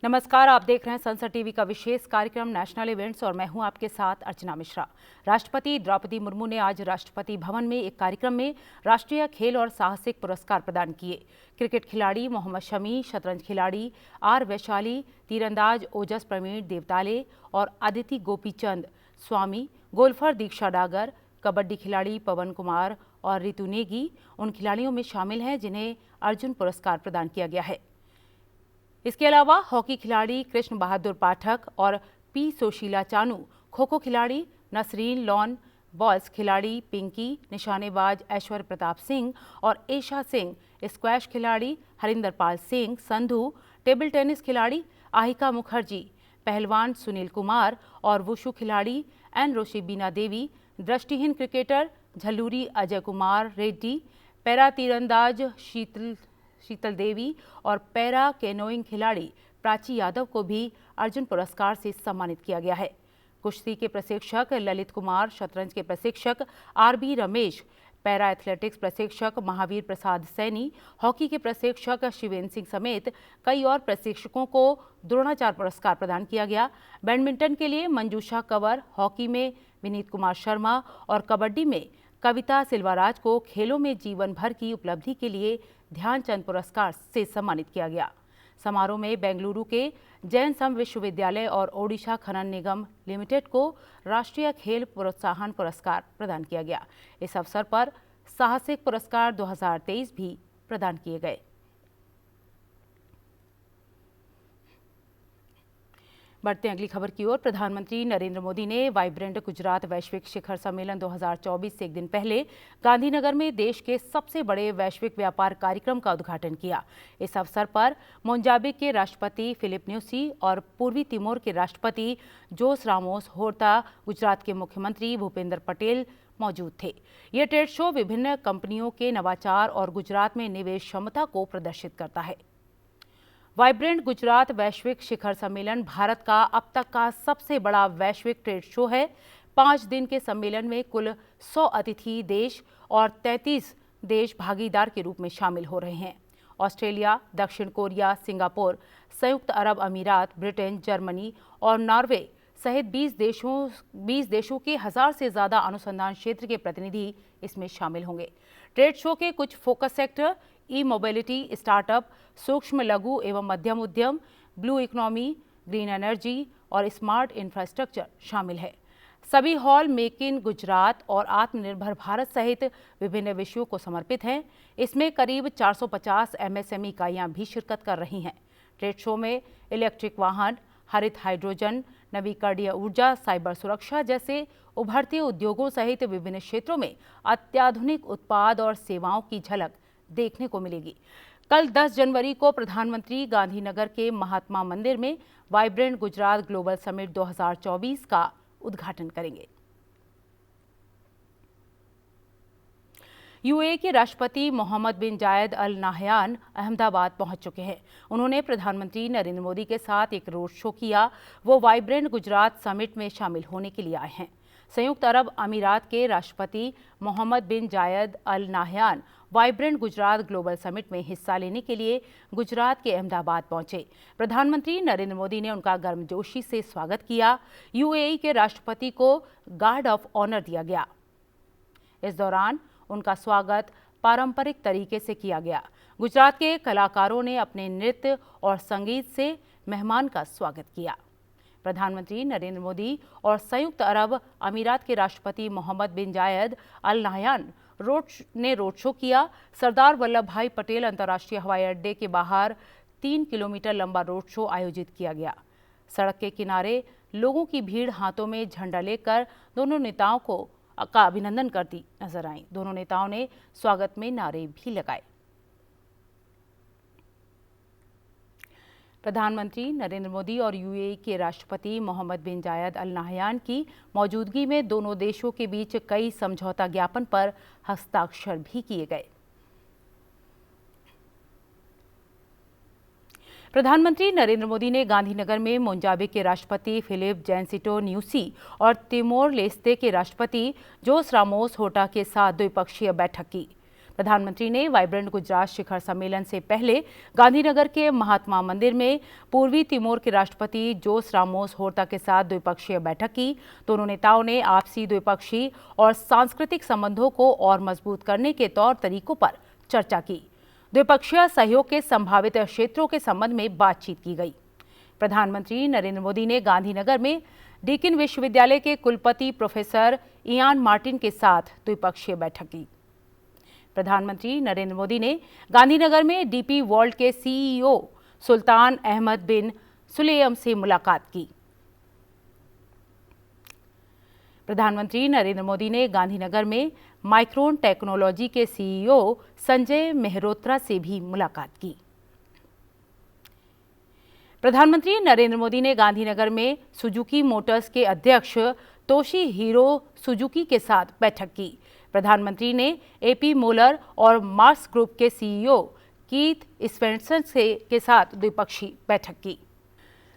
नमस्कार, आप देख रहे हैं संसद टीवी का विशेष कार्यक्रम नेशनल इवेंट्स और मैं हूं आपके साथ अर्चना मिश्रा। राष्ट्रपति द्रौपदी मुर्मू ने आज राष्ट्रपति भवन में एक कार्यक्रम में राष्ट्रीय खेल और साहसिक पुरस्कार प्रदान किए। क्रिकेट खिलाड़ी मोहम्मद शमी, शतरंज खिलाड़ी आर वैशाली, तीरंदाज ओजस प्रवीण देवताले और अदिति गोपीचंद स्वामी, गोल्फर दीक्षा डागर, कबड्डी खिलाड़ी पवन कुमार और रितु नेगी उन खिलाड़ियों में शामिल हैं जिन्हें अर्जुन पुरस्कार प्रदान किया गया है। इसके अलावा हॉकी खिलाड़ी कृष्ण बहादुर पाठक और पी सुशीला चानू, खो खो खिलाड़ी नसरीन लॉन, बॉल्स खिलाड़ी पिंकी, निशानेबाज ऐश्वर्य प्रताप सिंह और एशा सिंह, स्क्वैश खिलाड़ी हरिंदर पाल सिंह संधू, टेबल टेनिस खिलाड़ी आहिका मुखर्जी, पहलवान सुनील कुमार और वुशु खिलाड़ी एन रोशिबीना देवी, दृष्टिहीन क्रिकेटर झल्लूरी अजय कुमार रेड्डी, पैरा तीरंदाज शीतल देवी और पैरा कैनोइंग खिलाड़ी प्राची यादव को भी अर्जुन पुरस्कार से सम्मानित किया गया है। कुश्ती के प्रशिक्षक ललित कुमार, शतरंज के प्रशिक्षक आरबी रमेश, पैरा एथलेटिक्स प्रशिक्षक महावीर प्रसाद सैनी, हॉकी के प्रशिक्षक शिवेंद्र सिंह समेत कई और प्रशिक्षकों को द्रोणाचार्य पुरस्कार प्रदान किया गया। बैडमिंटन के लिए मंजूषा कंवर, हॉकी में विनीत कुमार शर्मा और कबड्डी में कविता सिल्वाराज को खेलों में जीवन भर की उपलब्धि के लिए ध्यानचंद पुरस्कार से सम्मानित किया गया। समारोह में बेंगलुरु के जैन सम विश्वविद्यालय और ओडिशा खनन निगम लिमिटेड को राष्ट्रीय खेल प्रोत्साहन पुरस्कार प्रदान किया गया। इस अवसर पर साहसिक पुरस्कार 2023 भी प्रदान किए गए। बढ़ते हैं अगली खबर की ओर। प्रधानमंत्री नरेंद्र मोदी ने वाइब्रेंट गुजरात वैश्विक शिखर सम्मेलन 2024 से एक दिन पहले गांधीनगर में देश के सबसे बड़े वैश्विक व्यापार कार्यक्रम का उद्घाटन किया। इस अवसर पर मोजाम्बिक के राष्ट्रपति फिलिप न्यूसी और पूर्वी तिमोर के राष्ट्रपति जोस रामोस होर्ता, गुजरात के मुख्यमंत्री भूपेंद्र पटेल मौजूद थे। यह ट्रेड शो विभिन्न कंपनियों के नवाचार और गुजरात में निवेश क्षमता को प्रदर्शित करता है। वाइब्रेंट गुजरात वैश्विक शिखर सम्मेलन भारत का अब तक का सबसे बड़ा वैश्विक ट्रेड शो है। 5 दिन के सम्मेलन में कुल 100 अतिथि देश और 33 देश भागीदार के रूप में शामिल हो रहे हैं। ऑस्ट्रेलिया, दक्षिण कोरिया, सिंगापुर, संयुक्त अरब अमीरात, ब्रिटेन, जर्मनी और नॉर्वे सहित 20 देशों के 1000 से ज्यादा अनुसंधान क्षेत्र के प्रतिनिधि इसमें शामिल होंगे। ट्रेड शो के कुछ फोकस सेक्टर ई मोबिलिटी, स्टार्टअप, सूक्ष्म लघु एवं मध्यम उद्यम, ब्लू इकोनॉमी, ग्रीन एनर्जी और स्मार्ट इंफ्रास्ट्रक्चर शामिल है। सभी हॉल मेक इन गुजरात और आत्मनिर्भर भारत सहित विभिन्न विषयों को समर्पित हैं। इसमें करीब 450 एमएसएमई इकाइयां भी शिरकत कर रही हैं। ट्रेड शो में इलेक्ट्रिक वाहन, हरित हाइड्रोजन, नवीकरणीय ऊर्जा, साइबर सुरक्षा जैसे उभरते उद्योगों सहित विभिन्न क्षेत्रों में अत्याधुनिक उत्पाद और सेवाओं की झलक देखने को मिलेगी। कल 10 जनवरी को प्रधानमंत्री गांधीनगर के महात्मा मंदिर में वाइब्रेंट गुजरात ग्लोबल समिट 2024 का उद्घाटन करेंगे। यूएई के राष्ट्रपति Mohammed bin Zayed Al Nahyan Ahmedabad पहुंच चुके हैं। उन्होंने प्रधानमंत्री नरेंद्र मोदी के साथ एक रोड शो किया। वो वाइब्रेंट गुजरात समिट में शामिल होने के लिए आए हैं। संयुक्त अरब अमीरात के राष्ट्रपति Mohammed bin Zayed Al Nahyan vibrant Gujarat global summit में हिस्सा लेने के लिए गुजरात के अहमदाबाद पहुंचे। प्रधानमंत्री नरेंद्र मोदी ने उनका गर्मजोशी से स्वागत किया। यूएई के राष्ट्रपति को गार्ड ऑफ ऑनर दिया गया। इस दौरान उनका स्वागत पारंपरिक तरीके से किया गया। गुजरात के कलाकारों ने अपने नृत्य और संगीत से मेहमान का स्वागत किया। प्रधानमंत्री नरेंद्र मोदी और संयुक्त अरब अमीरात के राष्ट्रपति Mohammed bin Zayed Al Nahyan ने रोड शो किया। सरदार वल्लभ भाई पटेल अंतर्राष्ट्रीय हवाई अड्डे के बाहर 3 किलोमीटर लंबा रोड शो आयोजित किया गया। सड़क के किनारे लोगों की भीड़ हाथों में झंडा लेकर दोनों नेताओं का अभिनंदन करती नजर आई। दोनों नेताओं ने स्वागत में नारे भी लगाए। प्रधानमंत्री नरेंद्र मोदी और यूएई के राष्ट्रपति Mohammed bin Zayed Al Nahyan की मौजूदगी में दोनों देशों के बीच कई समझौता ज्ञापन पर हस्ताक्षर भी किए गए। प्रधानमंत्री नरेंद्र मोदी ने गांधीनगर में मोजाम्बिक के राष्ट्रपति फिलिप जैनसिटो न्यूसी और तिमोर लेस्ते के राष्ट्रपति जोस रामोस होर्टा के साथ द्विपक्षीय बैठक की। प्रधानमंत्री ने वाइब्रेंट गुजरात शिखर सम्मेलन से पहले गांधीनगर के महात्मा मंदिर में पूर्वी तिमोर के राष्ट्रपति जोस रामोस होर्ता के साथ द्विपक्षीय बैठक की। दोनों नेताओं ने आपसी, द्विपक्षीय और सांस्कृतिक संबंधों को और मजबूत करने के तौर तरीकों पर चर्चा की। द्विपक्षीय सहयोग के संभावित क्षेत्रों के संबंध में बातचीत की गई। प्रधानमंत्री नरेंद्र मोदी ने गांधीनगर में डीकिन विश्वविद्यालय के कुलपति प्रोफेसर इयान मार्टिन के साथ द्विपक्षीय बैठक की। प्रधानमंत्री नरेंद्र मोदी ने गांधीनगर में डीपी वर्ल्ड के सीईओ सुल्तान अहमद बिन सुलेम से मुलाकात की। प्रधानमंत्री नरेंद्र मोदी ने गांधीनगर में माइक्रोन टेक्नोलॉजी के सीईओ संजय मेहरोत्रा से भी मुलाकात की। प्रधानमंत्री नरेंद्र मोदी ने गांधीनगर में सुजुकी मोटर्स के अध्यक्ष तोशीहिरो सुजुकी के साथ बैठक की। प्रधानमंत्री ने एपी मोलर और मार्स ग्रुप के सीईओ कीथ स्वेंसन के साथ द्विपक्षीय बैठक की।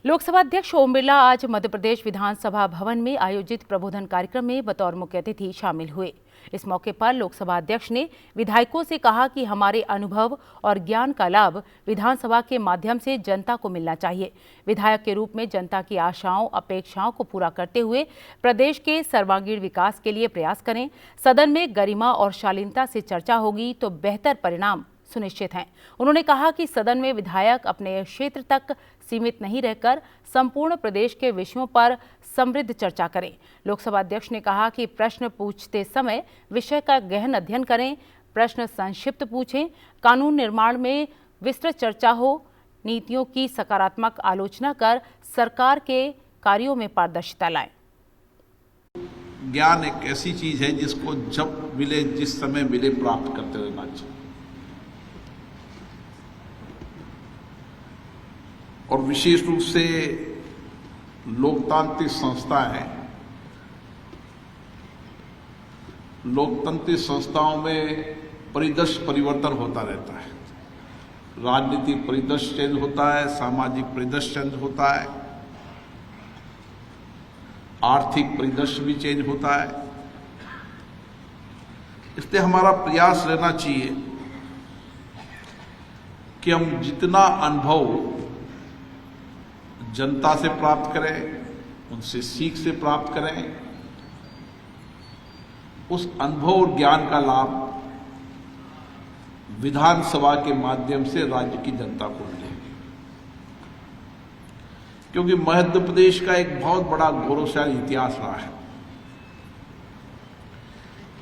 लोकसभा अध्यक्ष ओम बिरला आज मध्य प्रदेश विधानसभा भवन में आयोजित प्रबोधन कार्यक्रम में बतौर मुख्य अतिथि शामिल हुए। इस मौके पर लोकसभा अध्यक्ष ने विधायकों से कहा कि हमारे अनुभव और ज्ञान का लाभ विधानसभा के माध्यम से जनता को मिलना चाहिए। विधायक के रूप में जनता की आशाओं, अपेक्षाओं को पूरा करते हुए प्रदेश के सर्वांगीण विकास के लिए प्रयास करें। सदन में गरिमा और शालीनता से चर्चा होगी तो बेहतर परिणाम सुनिश्चित हैं। उन्होंने कहा कि सदन में विधायक अपने क्षेत्र तक सीमित नहीं रहकर संपूर्ण प्रदेश के विषयों पर समृद्ध चर्चा करें। लोकसभा अध्यक्ष ने कहा कि प्रश्न पूछते समय विषय का गहन अध्ययन करें, प्रश्न संक्षिप्त पूछें, कानून निर्माण में विस्तृत चर्चा हो, नीतियों की सकारात्मक आलोचना कर सरकार के कार्यों में पारदर्शिता लाएं। ज्ञान एक ऐसी चीज है जिसको जब मिले, जिस समय मिले, प्राप्त करते रहना चाहिए। और विशेष रूप से लोकतांत्रिक संस्थाएं, लोकतांत्रिक संस्थाओं में परिदृश्य परिवर्तन होता रहता है। राजनीतिक परिदृश्य चेंज होता है, सामाजिक परिदृश्य चेंज होता है, आर्थिक परिदृश्य भी चेंज होता है। इसलिए हमारा प्रयास रहना चाहिए कि हम जितना अनुभव जनता से प्राप्त करें, उनसे सीख से प्राप्त करें, उस अनुभव और ज्ञान का लाभ विधानसभा के माध्यम से राज्य की जनता को मिले। क्योंकि मध्य प्रदेश का एक बहुत बड़ा गौरवशाली इतिहास रहा है।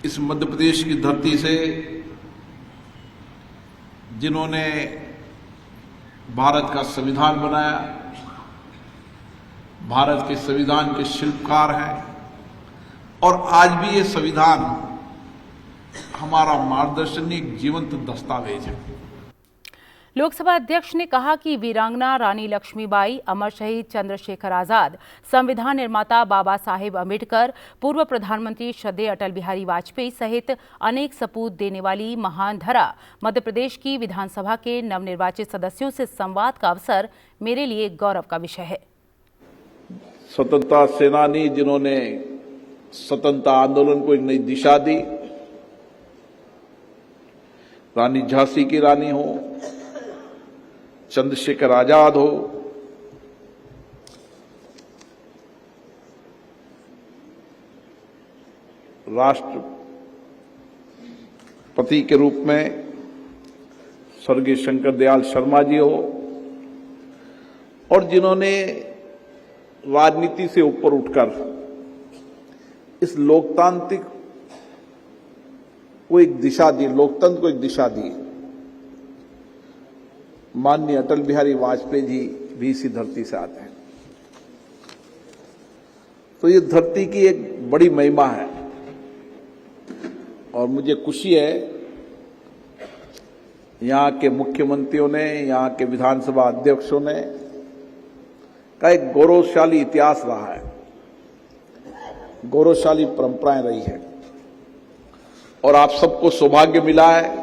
इस मध्य प्रदेश की धरती से जिन्होंने भारत का संविधान बनाया, भारत के संविधान के शिल्पकार हैं, और आज भी ये संविधान हमारा मार्गदर्शन, एक जीवंत दस्तावेज है। लोकसभा अध्यक्ष ने कहा कि वीरांगना रानी लक्ष्मीबाई, अमर शहीद चंद्रशेखर आजाद, संविधान निर्माता बाबा साहेब अम्बेडकर, पूर्व प्रधानमंत्री श्रद्धेय अटल बिहारी वाजपेयी सहित अनेक सपूत देने वाली महान धरा मध्य प्रदेश की विधानसभा के नवनिर्वाचित सदस्यों से संवाद का अवसर मेरे लिए गौरव का विषय है। स्वतंत्रता सेनानी जिन्होंने स्वतंत्रता आंदोलन को एक नई दिशा दी, रानी झांसी की रानी हो, चंद्रशेखर आजाद हो, राष्ट्रपति के रूप में स्वर्गीय शंकर दयाल शर्मा जी हो, और जिन्होंने राजनीति से ऊपर उठकर इस लोकतांत्रिक को एक दिशा दी, लोकतंत्र को एक दिशा दी। माननीय अटल बिहारी वाजपेयी जी भी इसी धरती से आते हैं। तो ये धरती की एक बड़ी महिमा है, और मुझे खुशी है यहाँ के मुख्यमंत्रियों ने, यहाँ के विधानसभा अध्यक्षों ने का एक गौरवशाली इतिहास रहा है, गौरवशाली परंपराएं रही है, और आप सबको सौभाग्य मिला है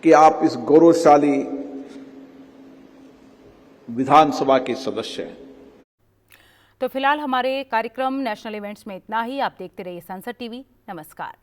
कि आप इस गौरवशाली विधानसभा के सदस्य हैं। तो फिलहाल हमारे कार्यक्रम नेशनल इवेंट्स में इतना ही। आप देखते रहिए संसद टीवी। नमस्कार।